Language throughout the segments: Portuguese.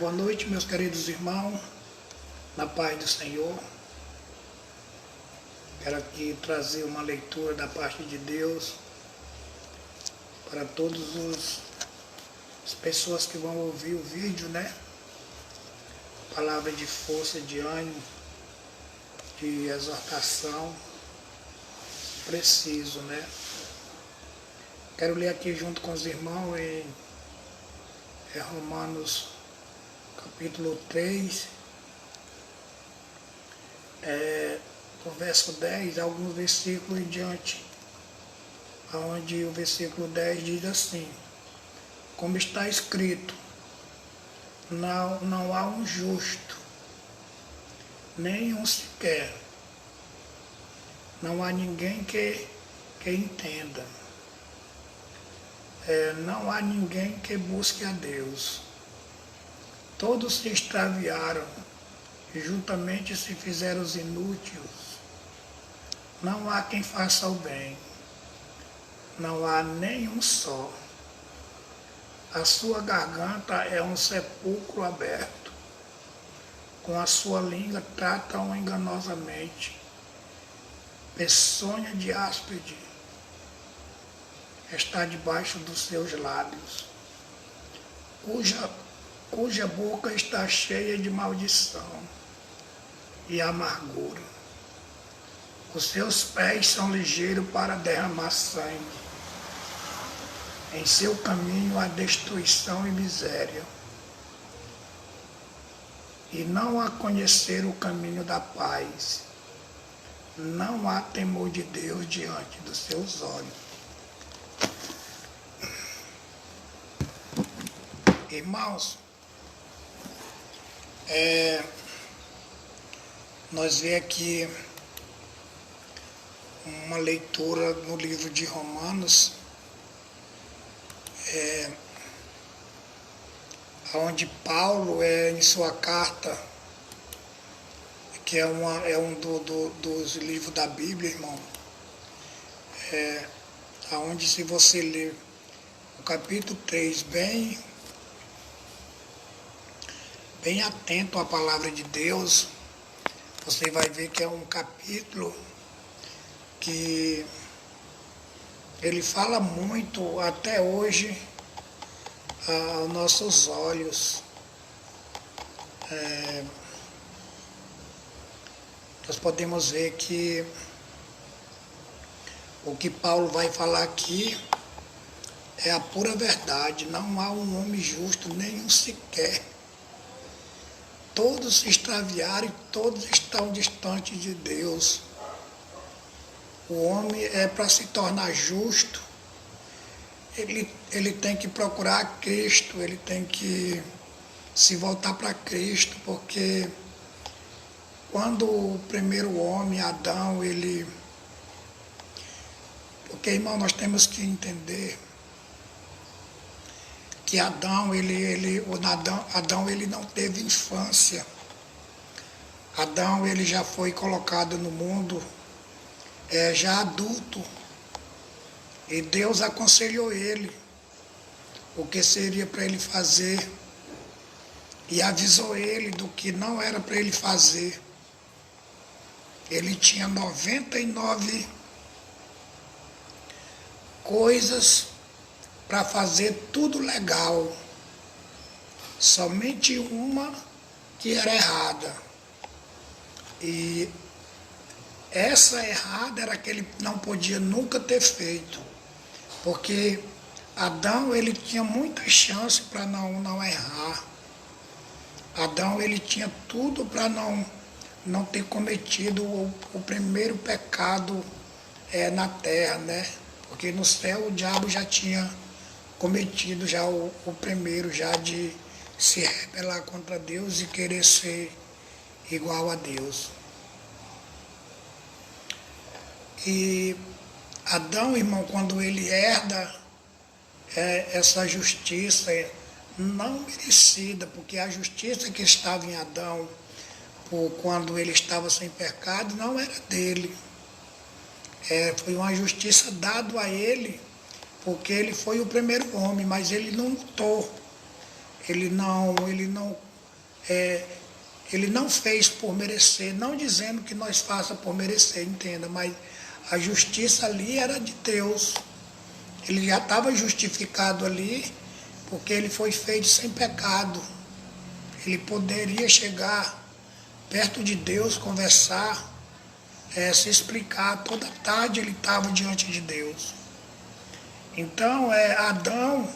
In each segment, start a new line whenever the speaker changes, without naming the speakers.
Boa noite, meus queridos irmãos, na paz do Senhor. Quero aqui trazer uma leitura da parte de Deus para todas as pessoas que vão ouvir o vídeo, né? Palavra de força, de ânimo, de exortação, preciso, né? Quero ler aqui junto com os irmãos em Romanos capítulo 3, do verso 10, alguns versículos em diante, onde o versículo 10 diz assim: como está escrito, não há um justo, nem um sequer, não há ninguém que entenda, não há ninguém que busque a Deus. Todos se extraviaram, e juntamente se fizeram os inúteis. Não há quem faça o bem, não há nenhum só. A sua garganta é um sepulcro aberto, com a sua língua tratam enganosamente. Peçonha de áspide está debaixo dos seus lábios, cuja boca está cheia de maldição e amargura. Os seus pés são ligeiros para derramar sangue. Em seu caminho há destruição e miséria. E não há conhecer o caminho da paz. Não há temor de Deus diante dos seus olhos. Irmãos, nós vemos aqui uma leitura no livro de Romanos, onde Paulo, em sua carta, que é um dos livros da Bíblia, irmão, onde, se você ler o capítulo 3 bem atento à palavra de Deus, você vai ver que é um capítulo que ele fala muito até hoje aos nossos olhos. Nós podemos ver que o que Paulo vai falar aqui é a pura verdade. Não há um homem justo, nenhum sequer. Todos se extraviaram e todos estão distantes de Deus. O homem para se tornar justo, ele tem que procurar Cristo, ele tem que se voltar para Cristo, porque quando o primeiro homem, Adão, porque, irmão, nós temos que entender que Adão ele não teve infância. Adão ele já foi colocado no mundo já adulto, e Deus aconselhou ele o que seria para ele fazer e avisou ele do que não era para ele fazer. Ele tinha 99 coisas para fazer tudo legal, somente uma que era errada. E essa errada era que ele não podia nunca ter feito, porque Adão ele tinha muita chance para não errar. Adão ele tinha tudo para não ter cometido o primeiro pecado na terra, né? Porque no céu o diabo já tinha cometido já o primeiro, já de se rebelar contra Deus e querer ser igual a Deus. E Adão, irmão, quando ele herda essa justiça não merecida, porque a justiça que estava em Adão, quando ele estava sem pecado, não era dele. Foi uma justiça dada a ele, porque ele foi o primeiro homem, mas ele não lutou. é, ele não fez por merecer, não dizendo que nós faça por merecer, entenda, mas a justiça ali era de Deus. Ele já estava justificado ali, porque ele foi feito sem pecado. Ele poderia chegar perto de Deus, conversar, se explicar. Toda tarde ele estava diante de Deus. Então, Adão,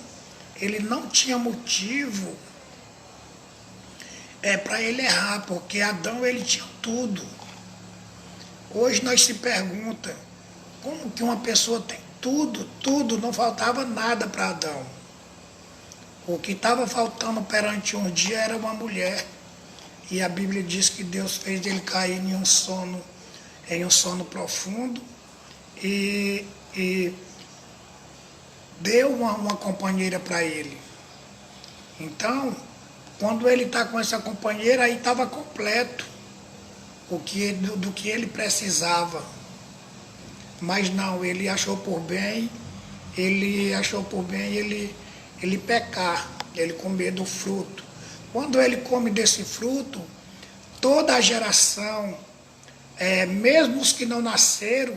ele não tinha motivo para ele errar, porque Adão, ele tinha tudo. Hoje nós se pergunta, como que uma pessoa tem tudo, não faltava nada para Adão. O que estava faltando perante um dia era uma mulher. E a Bíblia diz que Deus fez ele cair em um sono profundo e deu uma companheira para ele. Então, quando ele está com essa companheira, aí estava completo do que ele precisava. Mas não, ele achou por bem ele pecar, ele comer do fruto. Quando ele come desse fruto, toda a geração, mesmo os que não nasceram,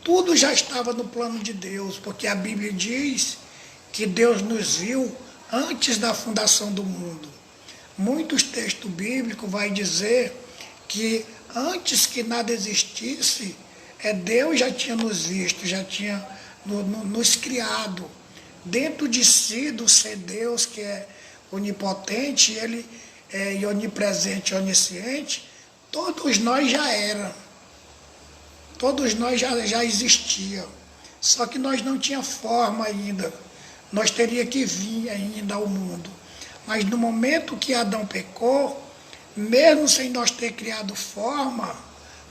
tudo já estava no plano de Deus, porque a Bíblia diz que Deus nos viu antes da fundação do mundo. Muitos textos bíblicos vai dizer que antes que nada existisse, Deus já tinha nos visto, já tinha nos criado. Dentro de si, do ser Deus, que é onipotente, ele é onipresente, onisciente, todos nós já eram. Todos nós já existia. Só que nós não tinha forma ainda. Nós teria que vir ainda ao mundo. Mas no momento que Adão pecou, mesmo sem nós ter criado forma,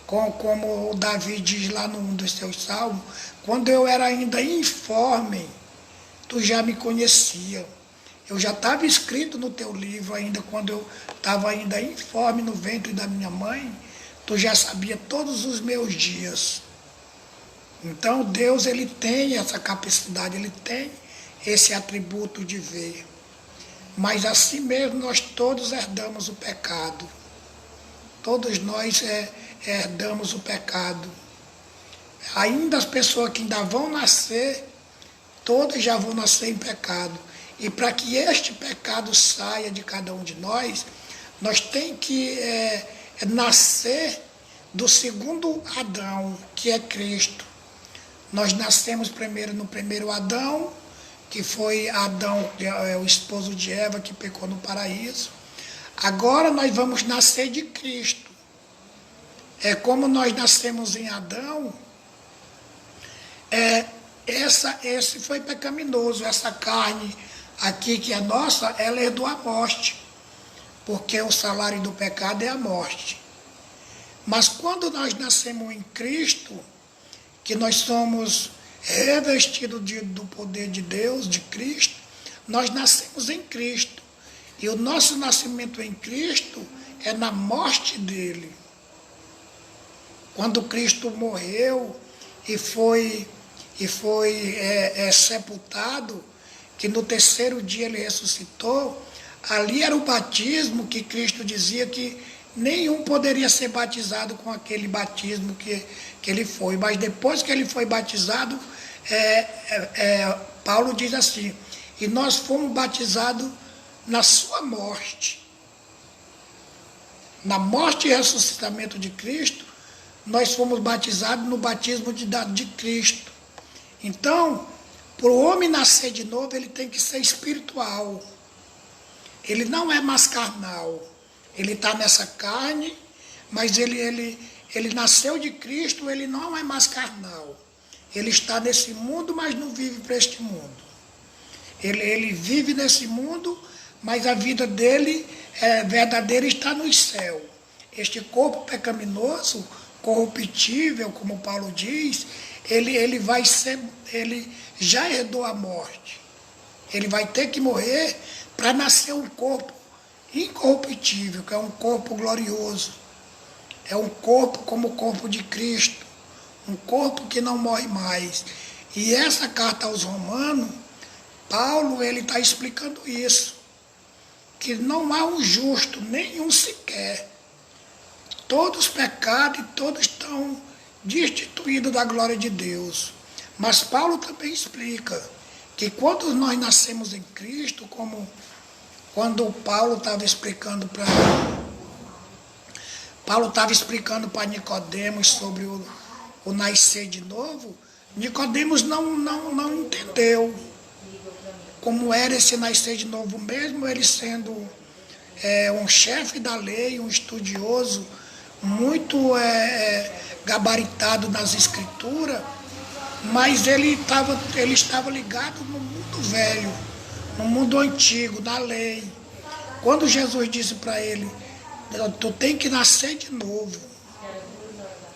como o Davi diz lá num dos seus salmos, quando eu era ainda informe, tu já me conhecia. Eu já estava escrito no teu livro ainda, quando eu estava ainda informe no ventre da minha mãe, tu já sabia todos os meus dias. Então Deus, ele tem essa capacidade, ele tem esse atributo de ver. Mas assim mesmo nós todos herdamos o pecado. Todos nós herdamos o pecado. Ainda as pessoas que ainda vão nascer, todas já vão nascer em pecado. E para que este pecado saia de cada um de nós tem que nascer do segundo Adão, que é Cristo. Nós nascemos primeiro no primeiro Adão, que foi Adão, o esposo de Eva, que pecou no paraíso. Agora nós vamos nascer de Cristo. Como nós nascemos em Adão, esse foi pecaminoso. Essa carne aqui que é nossa, ela herdou a morte, porque o salário do pecado é a morte. Mas quando nós nascemos em Cristo, que nós somos revestidos do poder de Deus, de Cristo, nós nascemos em Cristo. E o nosso nascimento em Cristo é na morte dele. Quando Cristo morreu e foi sepultado, que no terceiro dia ele ressuscitou, ali era o batismo que Cristo dizia que nenhum poderia ser batizado com aquele batismo que ele foi. Mas depois que ele foi batizado, Paulo diz assim, e nós fomos batizados na sua morte. Na morte e ressuscitamento de Cristo, nós fomos batizados no batismo de Cristo. Então, para o homem nascer de novo, ele tem que ser espiritual. Ele não é mais carnal. Ele está nessa carne, mas ele nasceu de Cristo, ele não é mais carnal. Ele está nesse mundo, mas não vive para este mundo. Ele vive nesse mundo, mas a vida dele verdadeira está no céu. Este corpo pecaminoso, corruptível, como Paulo diz, ele já herdou a morte. Ele vai ter que morrer para nascer um corpo incorruptível, que é um corpo glorioso. É um corpo como o corpo de Cristo, um corpo que não morre mais. E essa carta aos Romanos, Paulo, ele está explicando isso. que não há um justo, nenhum sequer. Todos pecaram e todos estão destituídos da glória de Deus. Mas Paulo também explica que quando nós nascemos em Cristo, como quando Paulo estava explicando para Nicodemos sobre o nascer de novo, Nicodemos não entendeu como era esse nascer de novo, mesmo ele sendo um chefe da lei, um estudioso, muito gabaritado nas escrituras, mas ele estava ligado no mundo velho, no mundo antigo, na lei. Quando Jesus disse para ele, tu tem que nascer de novo.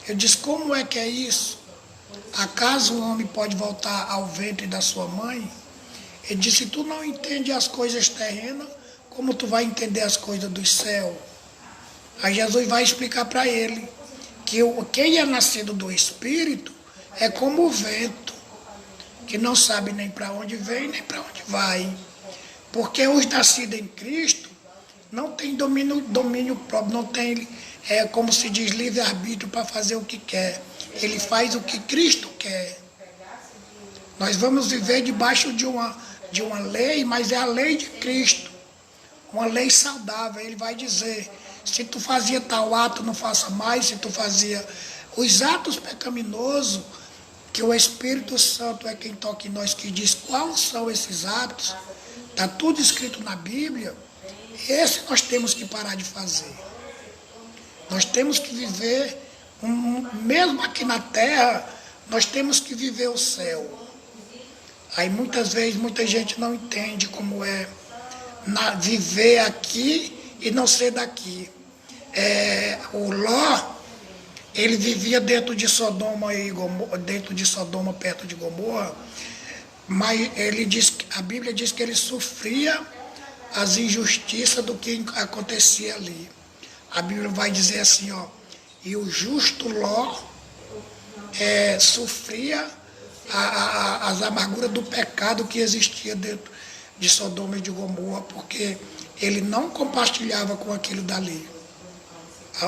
Ele disse, como é que é isso? Acaso o homem pode voltar ao ventre da sua mãe? Ele disse, tu não entende as coisas terrenas, como tu vai entender as coisas do céu? Aí Jesus vai explicar para ele que quem é nascido do Espírito é como o vento, que não sabe nem para onde vem, nem para onde vai. Porque os nascidos em Cristo não tem domínio próprio, não tem, como se diz, livre-arbítrio para fazer o que quer. Ele faz o que Cristo quer. Nós vamos viver debaixo de uma lei, mas é a lei de Cristo. Uma lei saudável. Ele vai dizer, se tu fazia tal ato, não faça mais. Se tu fazia os atos pecaminosos, que o Espírito Santo é quem toca em nós, que diz quais são esses atos, está tudo escrito na Bíblia, esse nós temos que parar de fazer. Nós temos que viver, mesmo aqui na terra, nós temos que viver o céu. Aí muitas vezes, muita gente não entende como é viver aqui e não ser daqui. O Ló, ele vivia dentro de Sodoma, perto de Gomorra, mas a Bíblia diz que ele sofria as injustiças do que acontecia ali. A Bíblia vai dizer assim, e o justo Ló sofria as amarguras do pecado que existia dentro de Sodoma e de Gomorra, porque ele não compartilhava com aquilo dali.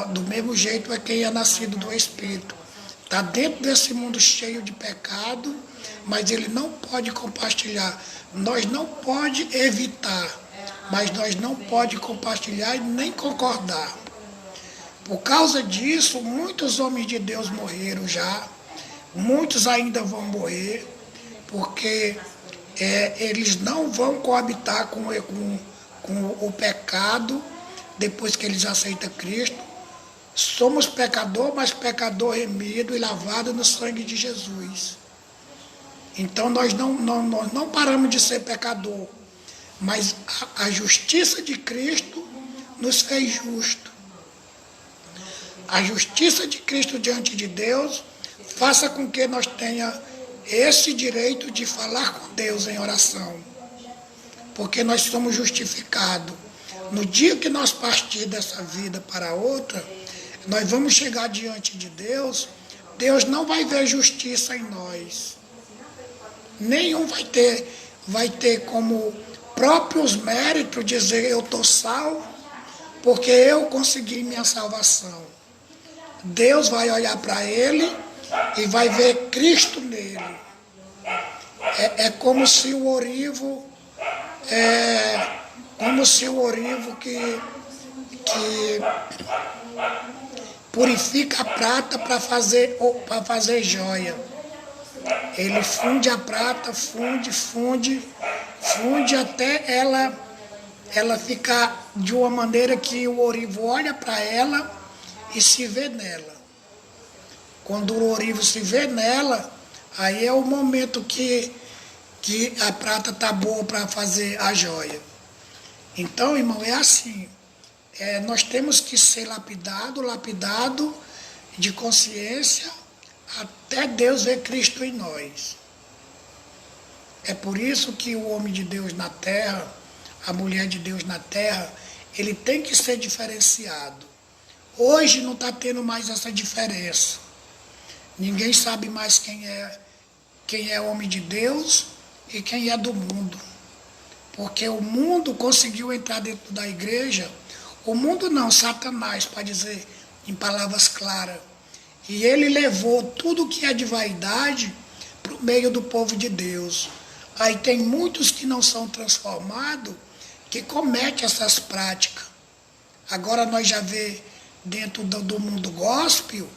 Do mesmo jeito é quem é nascido do Espírito. Está dentro desse mundo cheio de pecado, mas ele não pode compartilhar. Nós não pode evitar, mas nós não pode compartilhar e nem concordar. Por causa disso, muitos homens de Deus morreram já, muitos ainda vão morrer, porque eles não vão coabitar com o pecado depois que eles aceitam Cristo. Somos pecador, mas pecador remido e lavado no sangue de Jesus. Então nós não paramos de ser pecador, mas a justiça de Cristo nos fez justo. A justiça de Cristo diante de Deus faça com que nós tenhamos esse direito de falar com Deus em oração, porque nós somos justificados. No dia que nós partir dessa vida para outra, nós vamos chegar diante de Deus, Deus não vai ver justiça em nós. Nenhum vai ter como próprios méritos dizer eu estou salvo, porque eu consegui minha salvação. Deus vai olhar para ele e vai ver Cristo nele. É como se o orivo, que purifica a prata para fazer joia. Ele funde a prata, funde até ela ficar de uma maneira que o orivo olha para ela e se vê nela. Quando o orivo se vê nela, aí é o momento que a prata está boa para fazer a joia. Então, irmão, é assim. Nós temos que ser lapidado de consciência até Deus ver Cristo em nós. É por isso que o homem de Deus na terra, a mulher de Deus na terra, ele tem que ser diferenciado. Hoje não está tendo mais essa diferença. Ninguém sabe mais quem é homem de Deus e quem é do mundo. Porque o mundo conseguiu entrar dentro da igreja, o mundo não, Satanás, para dizer em palavras claras. E ele levou tudo que é de vaidade para o meio do povo de Deus. Aí tem muitos que não são transformados, que cometem essas práticas. Agora nós já vê dentro do mundo gospel,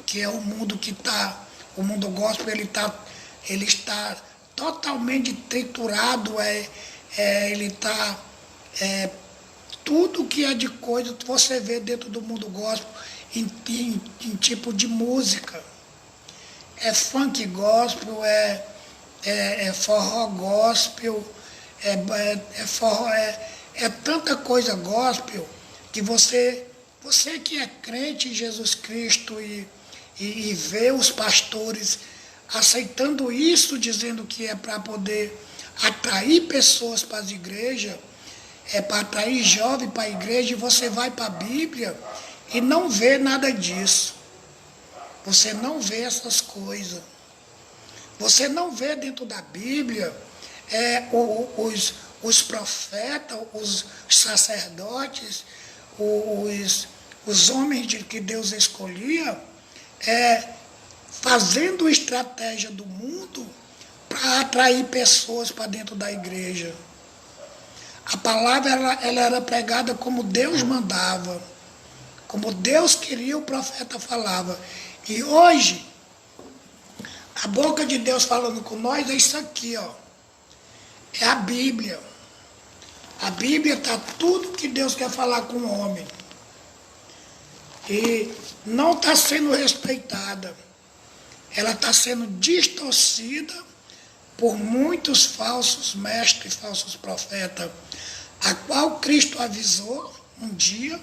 que é o mundo que está, o mundo gospel ele está totalmente triturado, ele está, tudo que é de coisa você vê dentro do mundo gospel em tipo de música. É funk gospel, é forró gospel, forró, é tanta coisa gospel que você que é crente em Jesus Cristo e vê os pastores aceitando isso, dizendo que é para poder atrair pessoas para as igrejas, é para atrair jovem para a igreja, e você vai para a Bíblia e não vê nada disso. Você não vê essas coisas. Você não vê dentro da Bíblia os profetas, os sacerdotes, os homens que Deus escolhia, fazendo estratégia do mundo para atrair pessoas para dentro da igreja. A palavra ela era pregada como Deus mandava, como Deus queria, o profeta falava. E hoje, a boca de Deus falando com nós é isso aqui, ó. É a Bíblia. A Bíblia está tudo que Deus quer falar com o homem. E não está sendo respeitada. Ela está sendo distorcida por muitos falsos mestres, falsos profetas, a qual Cristo avisou um dia,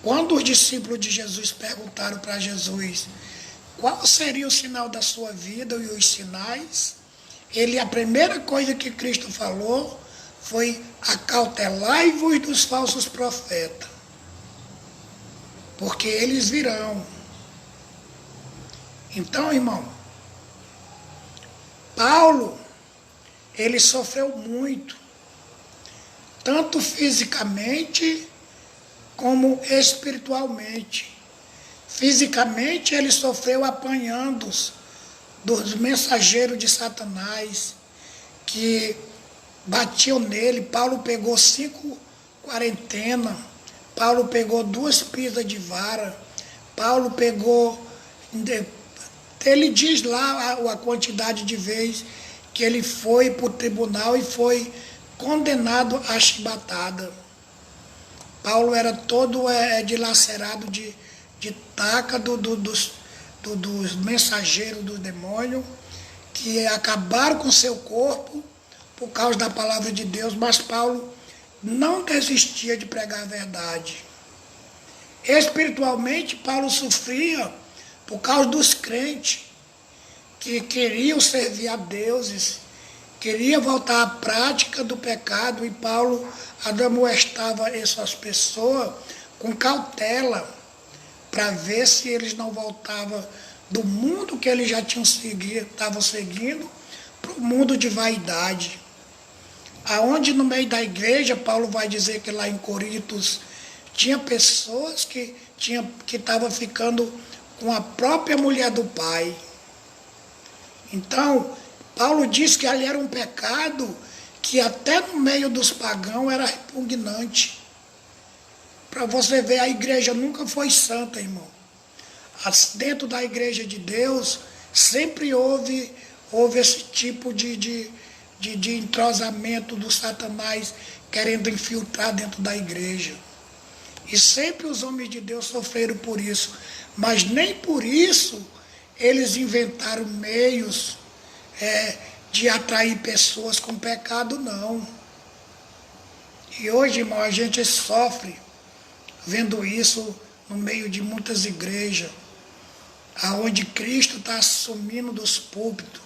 quando os discípulos de Jesus perguntaram para Jesus qual seria o sinal da sua vida e os sinais, a primeira coisa que Cristo falou foi: acautelai-vos dos falsos profetas, porque eles virão. Então, irmão, Paulo, ele sofreu muito, tanto fisicamente como espiritualmente. Fisicamente, ele sofreu apanhando dos mensageiros de Satanás, que batiam nele. Paulo pegou 5 quarentenas, Paulo pegou 2 pisas de vara, Paulo pegou... Ele diz lá a quantidade de vezes que ele foi para o tribunal e foi condenado à chibatada. Paulo era todo dilacerado de taca dos mensageiros do demônio, que acabaram com seu corpo por causa da palavra de Deus, mas Paulo não desistia de pregar a verdade. Espiritualmente, Paulo sofria por causa dos crentes que queriam servir a deuses, queriam voltar à prática do pecado, e Paulo admoestava essas pessoas com cautela, para ver se eles não voltavam do mundo que eles já estavam seguindo, para o mundo de vaidade. Aonde no meio da igreja, Paulo vai dizer que lá em Corintos tinha pessoas que estavam ficando com a própria mulher do pai. Então, Paulo diz que ali era um pecado que até no meio dos pagãos era repugnante. Para você ver, a igreja nunca foi santa, irmão. Dentro da igreja de Deus, sempre houve esse tipo de entrosamento do Satanás querendo infiltrar dentro da igreja. E sempre os homens de Deus sofreram por isso. Mas nem por isso eles inventaram meios de atrair pessoas com pecado, não. E hoje, irmão, a gente sofre vendo isso no meio de muitas igrejas, aonde Cristo está assumindo dos púlpitos.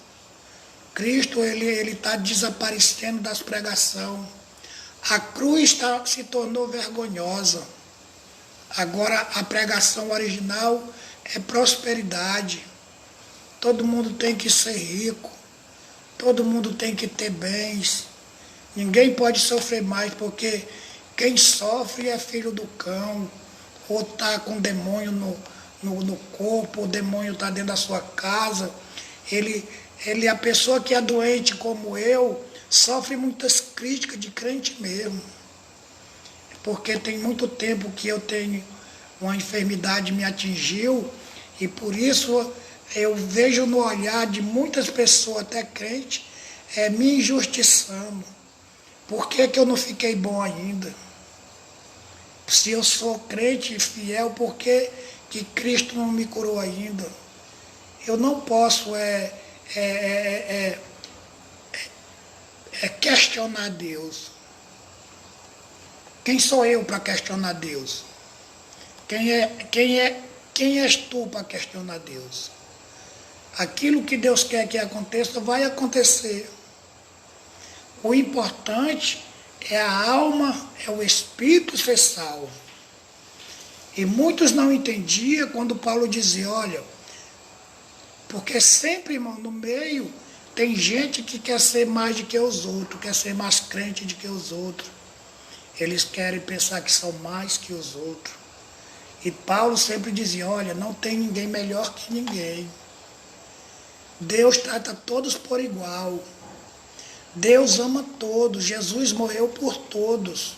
Cristo ele está desaparecendo das pregações. A cruz se tornou vergonhosa. Agora a pregação original é prosperidade. Todo mundo tem que ser rico. Todo mundo tem que ter bens. Ninguém pode sofrer mais, porque quem sofre é filho do cão, ou está com demônio no corpo, o demônio está dentro da sua casa. A pessoa que é doente como eu, sofre muitas críticas de crente mesmo. Porque tem muito tempo que eu tenho uma enfermidade me atingiu, e por isso eu vejo no olhar de muitas pessoas, até crente, me injustiçando. Por que que eu não fiquei bom ainda? Se eu sou crente e fiel, por que que Cristo não me curou ainda? Eu não posso questionar Deus. Quem sou eu para questionar Deus? Quem és tu para questionar Deus? Aquilo que Deus quer que aconteça, vai acontecer. O importante é a alma, é o espírito ser salvo. E muitos não entendiam quando Paulo dizia, olha, porque sempre, irmão, no meio tem gente que quer ser mais do que os outros, quer ser mais crente do que os outros. Eles querem pensar que são mais que os outros. E Paulo sempre dizia, olha, não tem ninguém melhor que ninguém. Deus trata todos por igual. Deus ama todos. Jesus morreu por todos.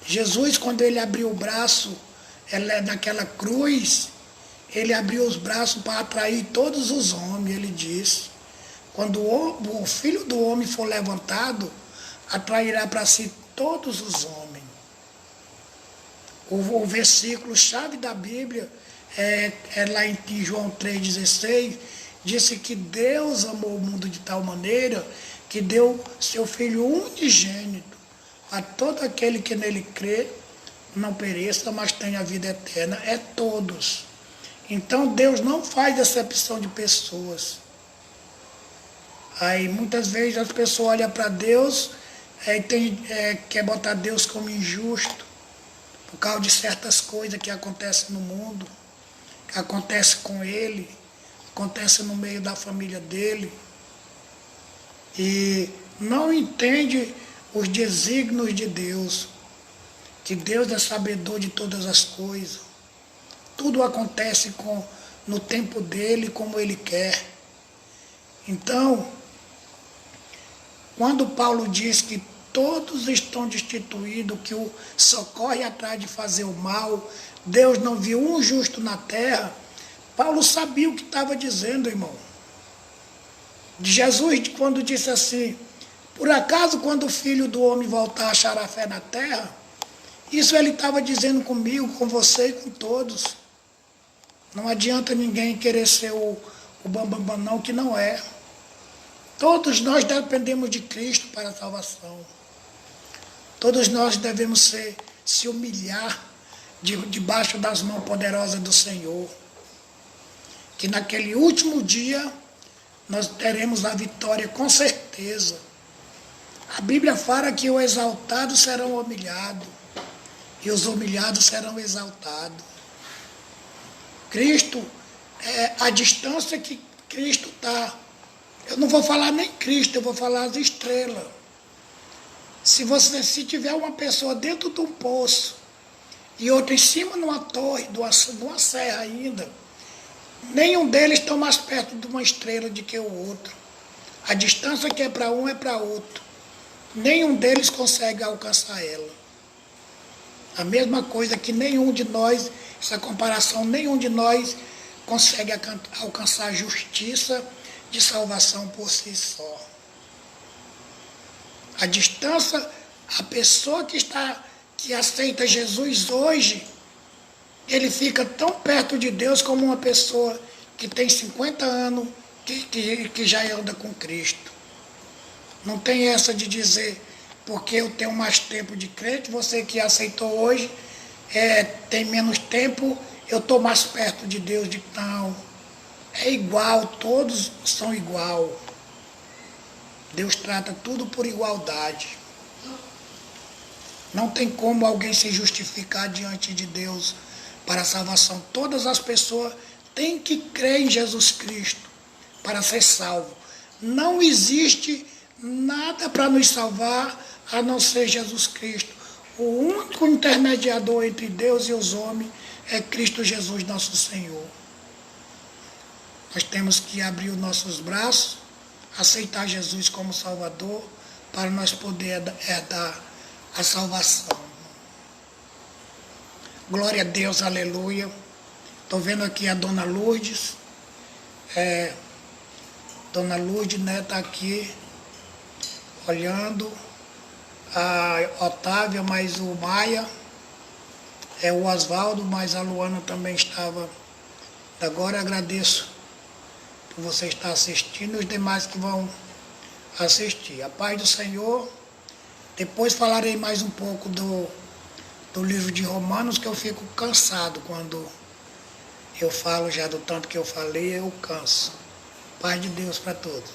Jesus, quando ele abriu o braço naquela cruz, ele abriu os braços para atrair todos os homens, ele disse. Quando o Filho do Homem for levantado, atrairá para si todos os homens. O versículo-chave da Bíblia é lá em João 3,16, disse que Deus amou o mundo de tal maneira que deu seu Filho unigênito a todo aquele que nele crê, não pereça, mas tenha vida eterna. É todos. Então Deus não faz acepção de pessoas. Aí muitas vezes as pessoas olham para Deus quer botar Deus como injusto, por causa de certas coisas que acontecem no mundo, que acontece com ele, acontece no meio da família dele, e não entende os desígnios de Deus, que Deus é sabedor de todas as coisas. Tudo acontece no tempo dele, como ele quer. Então, quando Paulo diz que todos estão destituídos, que só corre atrás de fazer o mal, Deus não viu um justo na terra, Paulo sabia o que estava dizendo, irmão. Jesus, quando disse assim, por acaso quando o Filho do Homem voltar achará fé na terra? Isso ele estava dizendo comigo, com você e com todos. Não adianta ninguém querer ser o bambambam não, que não é. Todos nós dependemos de Cristo para a salvação. Todos nós devemos se humilhar debaixo das mãos poderosas do Senhor. Que naquele último dia nós teremos a vitória com certeza. A Bíblia fala que os exaltados serão humilhados e os humilhados serão exaltados. Cristo, a distância que Cristo está, eu não vou falar nem Cristo, eu vou falar as estrelas. Se tiver uma pessoa dentro de um poço e outra em cima de uma torre, de uma serra ainda, nenhum deles está mais perto de uma estrela do que o outro. A distância que é para um é para outro. Nenhum deles consegue alcançar ela. A mesma coisa que nenhum de nós, essa comparação, nenhum de nós consegue alcançar a justiça de salvação por si só. A distância, a pessoa que aceita Jesus hoje, ele fica tão perto de Deus como uma pessoa que tem 50 anos que já anda com Cristo. Não tem essa de dizer, porque eu tenho mais tempo de crente, você que aceitou hoje tem menos tempo, eu estou mais perto de Deus. Não, é igual, todos são igual. Deus trata tudo por igualdade. Não tem como alguém se justificar diante de Deus para a salvação. Todas as pessoas têm que crer em Jesus Cristo para ser salvo. Não existe nada para nos salvar a não ser Jesus Cristo. O único intermediador entre Deus e os homens é Cristo Jesus, nosso Senhor. Nós temos que abrir os nossos braços, aceitar Jesus como Salvador, para nós poder herdar a salvação. Glória a Deus, aleluia. Estou vendo aqui a Dona Lourdes. Dona Lourdes, né, está aqui olhando. A Otávia, mais o Maia. O Oswaldo, mas a Luana também estava. Agora agradeço por você estar assistindo e os demais que vão assistir. A paz do Senhor. Depois falarei mais um pouco do livro de Romanos, que eu fico cansado quando eu falo já do tanto que eu falei, eu canso. Paz de Deus para todos.